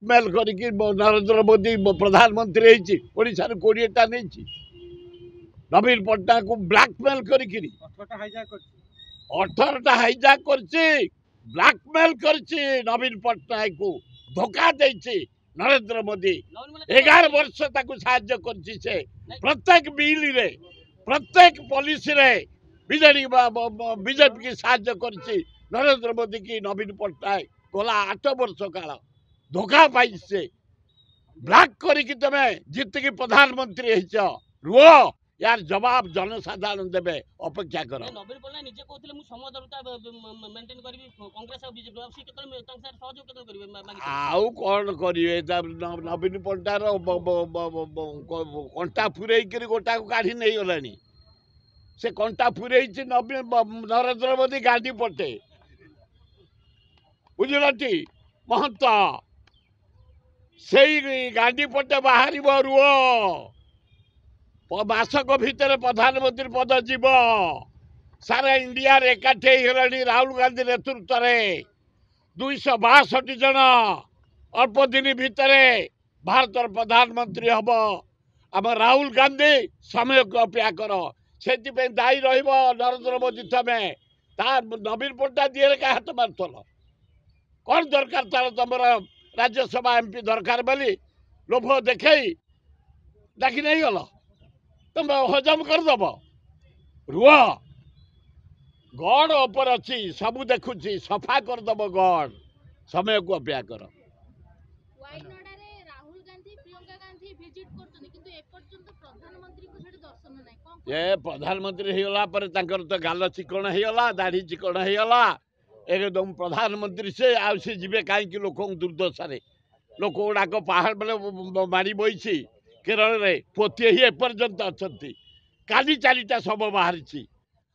ब्लाकमेल करके नरेंद्र मोदी प्रधानमंत्री होइछि ओडिशा रे 20टा नहीं नवीन पट्टनायक को ब्लाकमेल करके 18टा हाइजैक करछि ब्लाकमेल करछि नवीन पट्टनायक को धोखा देछि नरेंद्र मोदी 11 वर्ष ताकू साहाय्य करछि से प्रत्येक बिल रे प्रत्येक पॉलिसी रे बीजेपी की साहाय्य करछि नरेंद्र मोदी की नवीन पट्टनायक गला 8 वर्ष काल धोखा पाई से ब्लैक करिकी तमे जितकी प्रधानमंत्री हेछ रुओ यार जवाब जनसाधारण देवे अपेक्षा कर नवीन पट्टनायक निजे कहथिले मु समदलता मेंटेन करबी कांग्रेस और बीजेपी अब से केतल तंग सर सहयोग केतल करबे आउ कोन करिवे नवीन पट्टनायक कंटा फुरई करी गोटा को काढी नै गलानी से कंटा फुरई छि नरेंद्र मोदी गांधी पटे बुझलटी महंत से गांधी पटे बाहरी रुओ मासक भितर प्रधानमंत्री पद जीव सारा इंडिया एकाठी होगी राहुल गांधी नेतृत्व में 262 जन अल्प दिन भितर भारत प्रधानमंत्री हम आम राहुल गांधी समय को अपेक्षा कर से दायी नरेंद्र मोदी तमें नवीन पट्टनायक दिए क्या हाथ मारुल कौन दरकार तार तुम राज्यसभा एमपी दरकार बोली लोभ देखे डाकी नहीं गल तुम हजम करदब रुह गढ़ ऊपर अच्छी सबू देखुची सफा करदब गढ़ समय को अपेक्षा कर ये प्रधानमंत्री होगा तो गाल चिकण होगा दाढ़ी चिकण होगा एकदम प्रधानमंत्री से आसे जीवे कहीं लोक दुर्दशा लोक गुड़ाक पहाड़ बेले मारी बही केरल रे पोते ही एपर्यंत अच्छा काली 4टा शव बाहरी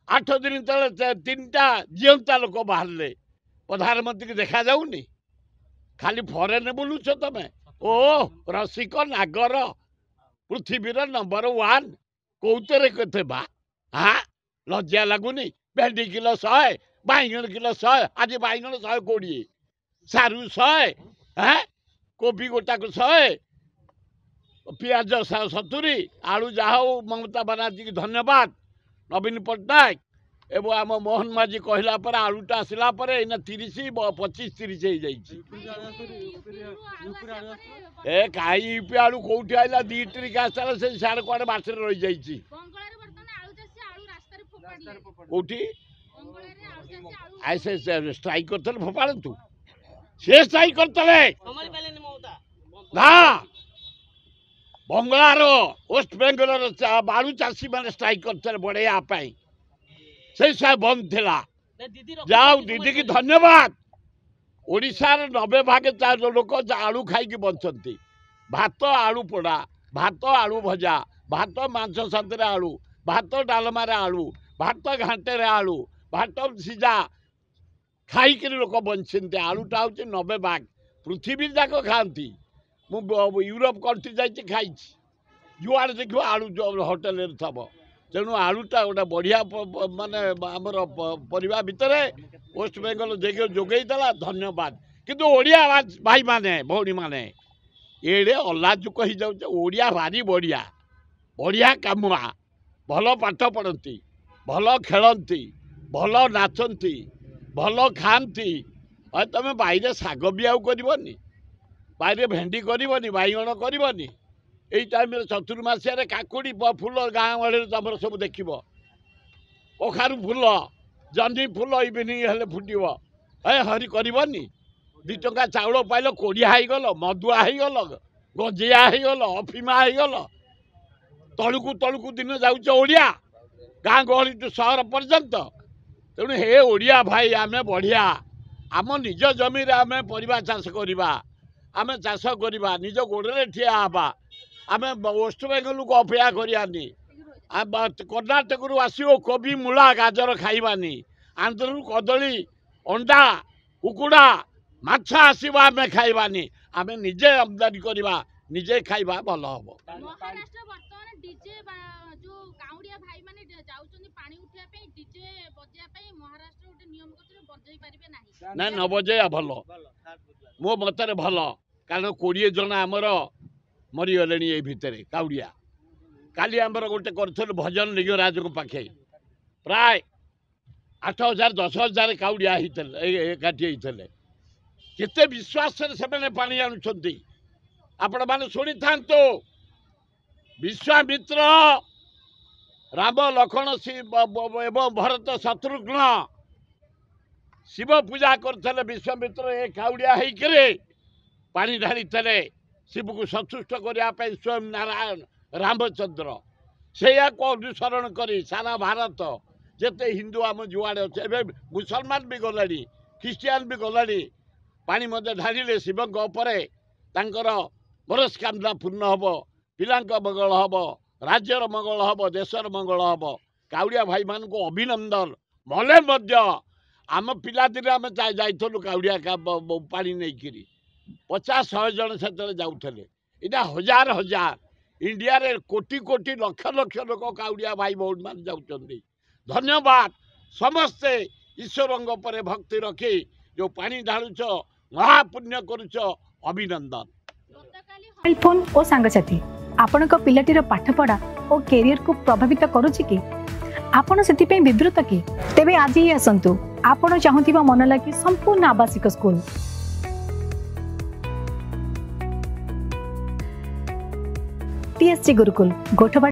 8 दिन तले 3टा जीवंता लोक बाहर प्रधानमंत्री की देखा जाऊनी खाली फरेन बुलुच तमें ओ रसिक नागर पृथ्वीर नंबर 1 कौतरे कथे बा हाँ लज्जा लगुनि भेंडी किलो 100 बैगण किलो 100 आज बैगण 120 सारू 100 हाँ कोबी गोटा को 100 पियाज 70 आलू जहा ममता बनर्जी की धन्यवाद नवीन पट्टनायक एवं आम मोहन माझी कहला पर आलूटा आसला 30 25 30 हो जाइए ए कहीं यूपी आलू कौटी आइला 2 ट्रिक आसाला से सारे कड़े बाटर रही जाइए कौटी ऐसे स्ट्राइक करते फोपाड़ू से स्ट्राइक करते ना बंगलार वेस्ट बेंगल बालू चाषी मैंने स्ट्राइक करते बढ़े से सब बंद थिला जाओ दीदी की धन्यवाद ओडिशार 90 भाग लोक आलू खाई बंचती भात आलू पोड़ा भात आलू भजा भात मांस साथी आलू भात डालमार आलू भात घाटे आलू भात सीझा खाई लोक बंचते आलूटा हूँ 90 भाग पृथ्वी जाक खाती मु यूरोप कंट्री जाइए खाई जुआड़े देखो आलू होटेल थब तेणु आलूटा गोटे बढ़िया माने आमर परिवार भितर वेस्ट बेंगल जोगेदेला धन्यवाद किंतु ओडिया भाई माने भौणी माने एड़े अलाजुक हो जाऊे ओडिया भारी बढ़िया बढ़िया कामुआ भल पाठ पढ़ती भल खेलती भल नाचती भल खाती तुम बाहर शाग भी आउ करनी बाहर भेंडी करनी बैगण करनी यही टाइम चतुर्मासिया काकुड़ी फूल गाँ गहली तुम सब देख कखारू फूल जह्नी फूल इवनिंग हेल्ले फुटब ए हरी करनी 2 टंका चाउल पाइल कोड़िया होगल मदुआ होगल गजिया होगल अफिमा होगल तलुकू दिन जाऊे ओडिया गाँ गहली टू सहर पर्यंत तेणु हे ओडिया भाई आमे बढ़िया आम निज जमी आमे परिबा चाष करवा आमे चाष करवा निज गोड़े ठिया हवा आमे वेस्ट बेंगल को अपेक्षा करानी कर्णाटक आसो कोबी मूला गाजर खाइबानी आंध्र कदली अंडा कुकुड़ा माछ आसो आमे खाइबानी आमे निजे आमदानी करवा निजे खाइबा भल हम ना न बजे भल मो मत भल कारण 20 जन आमर मरीगले ये भितर काउड़िया काली आमर गोटे कर भजन लिंगराज को पाखे प्राय 8,000 10,000 काउड़िया एकाठी होते केते विश्वास से पानी आणुंट आपण मैंने शुणी था विश्वामित्र राम लक्ष्मण एवं भरत शत्रुघ्न शिव पूजा करते विश्वामित्र ए काउड़िया होकर पानी ढाली शिव को संतुष्ट करने स्वयं नारायण रामचंद्र से अनुसरण कर सारा भारत जिते हिंदू आम जुआड़े अच्छे मुसलमान भी गला ख्रीस्टियान भी गला पानी मध्य ढालिले शिव मनस्कामना पूर्ण हम पिला मंगल हम राज्यर मंगल हम देशर मंगल हम काउड़िया भाई मान को अभिनंदन भले आम पिला दिन आम जाइलु काउड़िया पानी नहीं करी 50-100 जन से जाऊे इटा हजार हजार इंडिया रे कोटी कोटी लक्ष लक्ष लोक काउड़िया भाई बहुत मान जाउछन्ती धन्यवाद समस्ते ईश्वर पर भक्ति रखी जो पानी ढालुच महापुण्य करुच अभिनंदन। मोबाइल फोन और सांगसाथी आपण पिलाटीर पाठपढ़ा और कैरियर को प्रभावित करुच्ची कि आपण से विवृत कि तेबे आज ही आसतु आपण चाहूथिबा मन लगी संपूर्ण आवासिक स्कूल TSG गुरुकुल गोठवा